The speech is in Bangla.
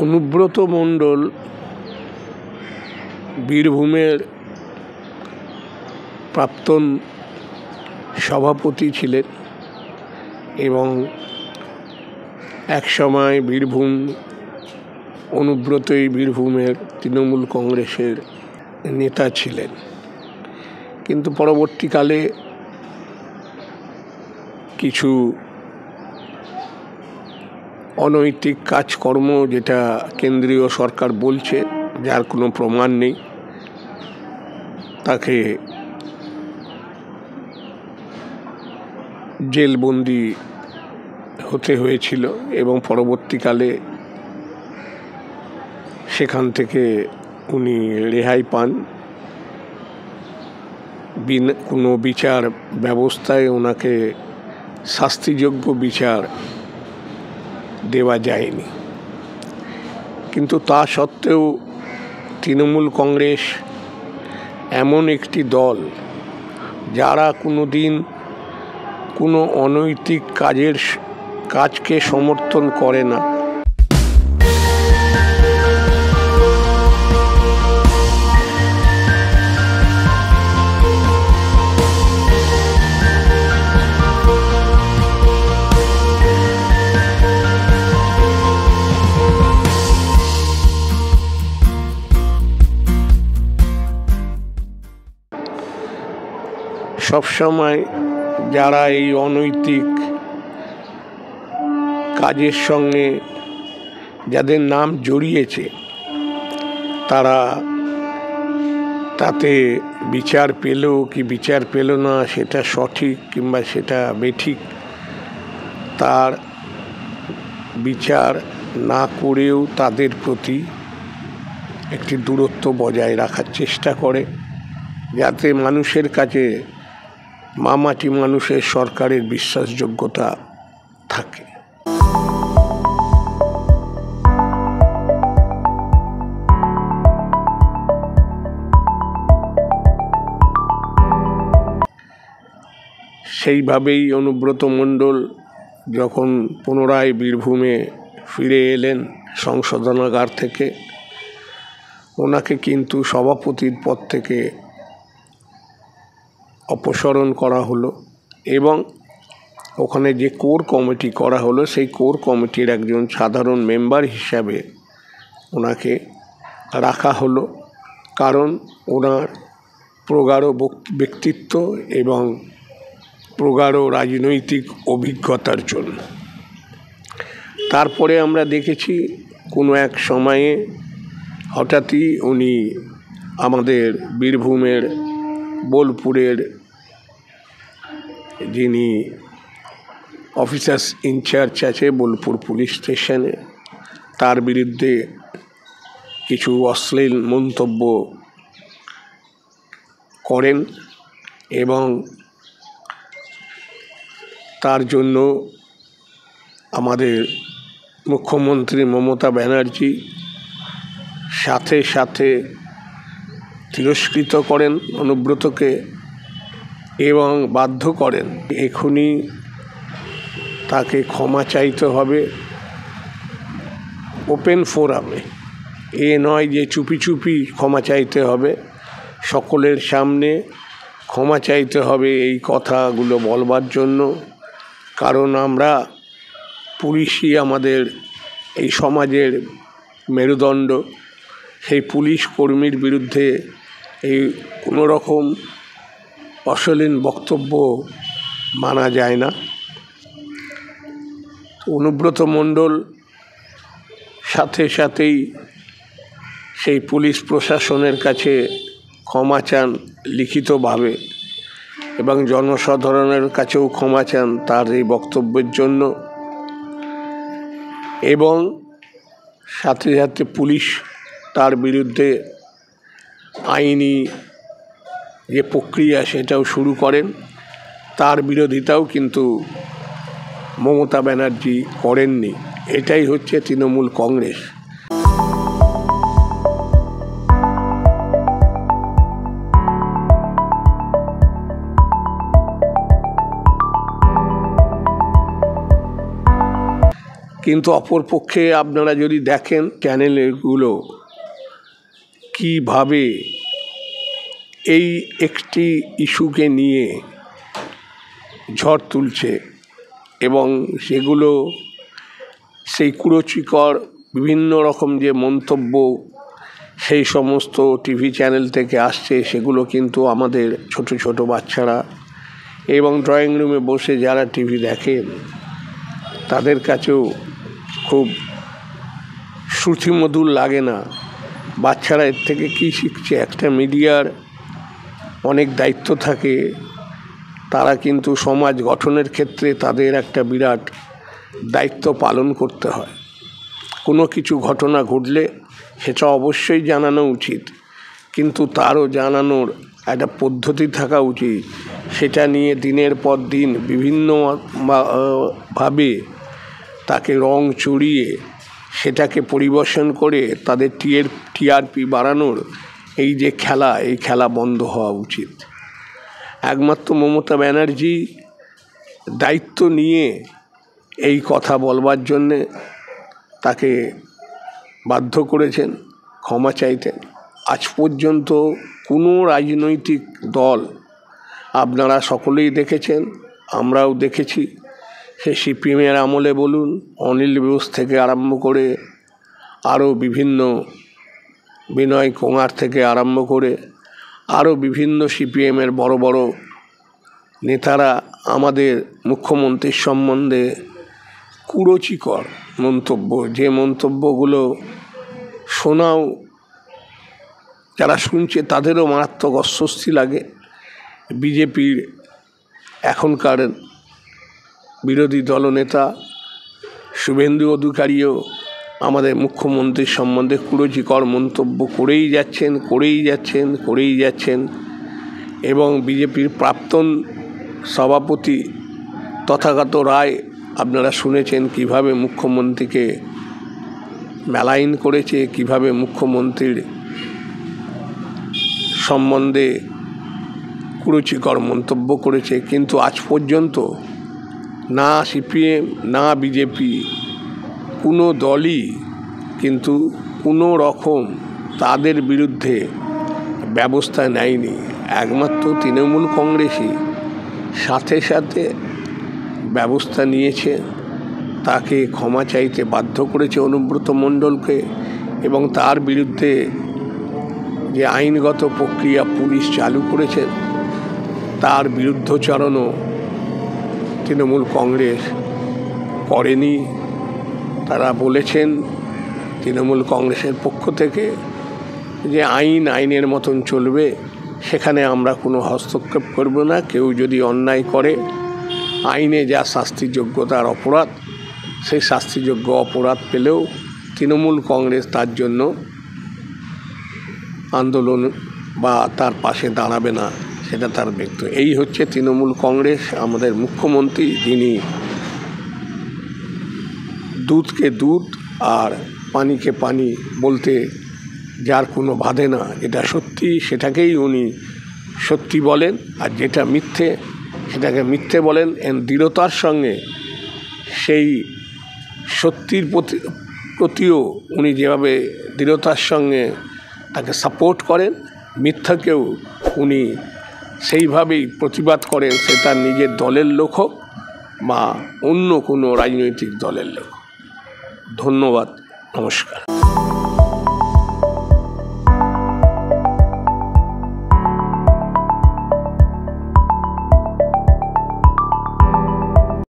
অনুব্রত মণ্ডল বীরভূমের প্রাক্তন সভাপতি ছিলেন এবং একসময় অনুব্রতই বীরভূমের তৃণমূল কংগ্রেসের নেতা ছিলেন, কিন্তু পরবর্তীকালে কিছু অনৈতিক কাজকর্ম, যেটা কেন্দ্রীয় সরকার বলছে, যার কোনো প্রমাণ নেই, তাকে জেলবন্দি হতে হয়েছিল এবং পরবর্তীকালে সেখান থেকে উনি রেহাই পান। কোনো বিচার ব্যবস্থায় ওনাকে শাস্তিযোগ্য বিচার দেওয়া যায়নি, কিন্তু তা সত্ত্বেও তৃণমূল কংগ্রেস এমন একটি দল যারা কোনোদিন কোনো অনৈতিক কাজকে সমর্থন করে না। সবসময় যারা এই অনৈতিক কাজের সঙ্গে যাদের নাম জড়িয়েছে, তারা তাতে বিচার পেল কি বিচার পেল না, সেটা সঠিক কিংবা সেটা বেঠিক, তার বিচার না করেও তাদের প্রতি একটি দূরত্ব বজায় রাখার চেষ্টা করে, যাতে মানুষের কাছে মামাটি মানুষের সরকারের বিশ্বাসযোগ্যতা থাকে। সেইভাবেই অনুব্রত মণ্ডল যখন পুনরায় বীরভূমে ফিরে এলেন সংশোধনাগার থেকে, ওনাকে কিন্তু সভাপতির পদ থেকে অপসারণ করা হলো এবং ওখানে যে কোর কমিটি করা হলো, সেই কোর কমিটির একজন সাধারণ মেম্বার হিসাবে ওনাকে রাখা হলো, কারণ ওনার প্রগাঢ় ব্যক্তিত্ব এবং প্রগাঢ় রাজনৈতিক অভিজ্ঞতার জন্য। তারপরে আমরা দেখেছি কোনো এক সময়ে হঠাৎই উনি আমাদের বীরভূমের বোলপুরের যিনি অফিসার্স ইনচার্জ আছে বোলপুর পুলিশ স্টেশনে, তার বিরুদ্ধে কিছু অশ্লীল মন্তব্য করেন এবং তার জন্য আমাদের মুখ্যমন্ত্রী মমতা ব্যানার্জি সাথে সাথে তিরস্কৃত করেন অনুব্রতকে এবং বাধ্য করেন এখনই তাকে ক্ষমা চাইতে হবে ওপেন ফোরামে। এ নয় যে চুপি চুপি ক্ষমা চাইতে হবে, সকলের সামনে ক্ষমা চাইতে হবে এই কথাগুলো বলবার জন্য, কারণ আমরা পুলিশই আমাদের এই সমাজের মেরুদণ্ড। সেই পুলিশ কর্মীর বিরুদ্ধে এই কোনো রকম অশালীন বক্তব্য মানা যায় না। অনুব্রত মণ্ডল সাথে সাথেই সেই পুলিশ প্রশাসনের কাছে ক্ষমা চান লিখিতভাবে এবং জনসাধারণের কাছেও ক্ষমা চান তার এই বক্তব্যের জন্য, এবং সাথে সাথে পুলিশ তার বিরুদ্ধে আইনি যে প্রক্রিয়া সেটাও শুরু করেন। তার বিরোধিতাও কিন্তু মমতা ব্যানার্জি করেননি। এটাই হচ্ছে তৃণমূল কংগ্রেস। কিন্তু অপরপক্ষে আপনারা যদি দেখেন চ্যানেলগুলো কীভাবে এই একটি ইস্যুকে নিয়ে ঝড় তুলছে এবং সেগুলো সেই কুরুচিকর বিভিন্ন রকম যে মন্তব্য সেই সমস্ত টিভি চ্যানেল থেকে আসছে, সেগুলো কিন্তু আমাদের ছোট ছোট বাচ্চারা এবং ড্রয়িং রুমে বসে যারা টিভি দেখেন তাদের কাছেও খুব শ্রুতিমধুর লাগে না। বাচ্চারা এর থেকে কী শিখছে? একটা মিডিয়ার অনেক দায়িত্ব থাকে, তারা কিন্তু সমাজ গঠনের ক্ষেত্রে তাদের একটা বিরাট দায়িত্ব পালন করতে হয়। কোনো কিছু ঘটনা ঘটলে সেটা অবশ্যই জানানো উচিত, কিন্তু তারও জানানোর একটা পদ্ধতি থাকা উচিত। সেটা নিয়ে দিনের পর দিন বিভিন্ন ভাবে তাকে রং চড়িয়ে সেটাকে পরিবেশন করে তাদের টিআরপি বাড়ানোর এই যে খেলা, এই খেলা বন্ধ হওয়া উচিত। একমাত্র মমতা ব্যানার্জি দায়িত্ব নিয়ে এই কথা বলবার জন্যে তাকে বাধ্য করেছেন ক্ষমা চাইতে। আজ পর্যন্ত কোনো রাজনৈতিক দল, আপনারা সকলেই দেখেছেন, আমরাও দেখেছি, সে সিপিএমের আমলে বলুন, অনিল বোস থেকে আরম্ভ করে আরও বিভিন্ন বিনয় কুমার থেকে আরম্ভ করে আরও বিভিন্ন সিপিএমের বড় বড় নেতারা আমাদের মুখ্যমন্ত্রীর সম্বন্ধে কুরুচিকর মন্তব্য, যে মন্তব্যগুলো শোনাও যারা শুনছে তাদেরও মারাত্মক অস্বস্তি লাগে। বিজেপির এখনকার বিরোধী দলনেতা শুভেন্দু অধিকারীও আমাদের মুখ্যমন্ত্রীর সম্বন্ধে কুরুচিকর মন্তব্য করেই যাচ্ছেন এবং বিজেপির প্রাক্তন সভাপতি তথাগত রায়, আপনারা শুনেছেন কিভাবে মুখ্যমন্ত্রীকে মেলাইন করেছে, কিভাবে মুখ্যমন্ত্রীর সম্বন্ধে কুরুচিকর মন্তব্য করেছে। কিন্তু আজ পর্যন্ত না সিপিএম না বিজেপি কোনো দলই কিন্তু কোনো রকম তাদের বিরুদ্ধে ব্যবস্থা নেয়নি। একমাত্র তৃণমূল কংগ্রেসই সাথে সাথে ব্যবস্থা নিয়েছে, তাকে ক্ষমা চাইতে বাধ্য করেছে অনুব্রত মণ্ডলকে, এবং তার বিরুদ্ধে যে আইনগত প্রক্রিয়া পুলিশ চালু করেছে তার বিরুদ্ধচারণও তৃণমূল কংগ্রেস করেনি। তারা বলেছেন তৃণমূল কংগ্রেসের পক্ষ থেকে যে আইনের মতন চলবে, সেখানে আমরা কোনো হস্তক্ষেপ করব না। কেউ যদি অন্যায় করে আইনে যা শাস্তিযোগ্য তার অপরাধ, সেই শাস্তিযোগ্য অপরাধ পেলেও তৃণমূল কংগ্রেস তার জন্য আন্দোলন বা তার পাশে দাঁড়াবে না, সেটা তার ব্যক্তি। এই হচ্ছে তৃণমূল কংগ্রেস। আমাদের মুখ্যমন্ত্রী, যিনি দুধকে দুধ আর পানিকে পানি বলতে যার কোনো বাধে না, যেটা সত্যি সেটাকেই উনি সত্যি বলেন, আর যেটা মিথ্যে সেটাকে মিথ্যে বলেন। দৃঢ়তার সঙ্গে সেই সত্যির প্রতিও উনি যেভাবে দৃঢ়তার সঙ্গে তাকে সাপোর্ট করেন, মিথ্যাকেও উনি সেইভাবেই প্রতিবাদ করেন, সে তার নিজের দলের লোক হোক বা অন্য কোনো রাজনৈতিক দলের লোক। ধন্যবাদ, নমস্কার।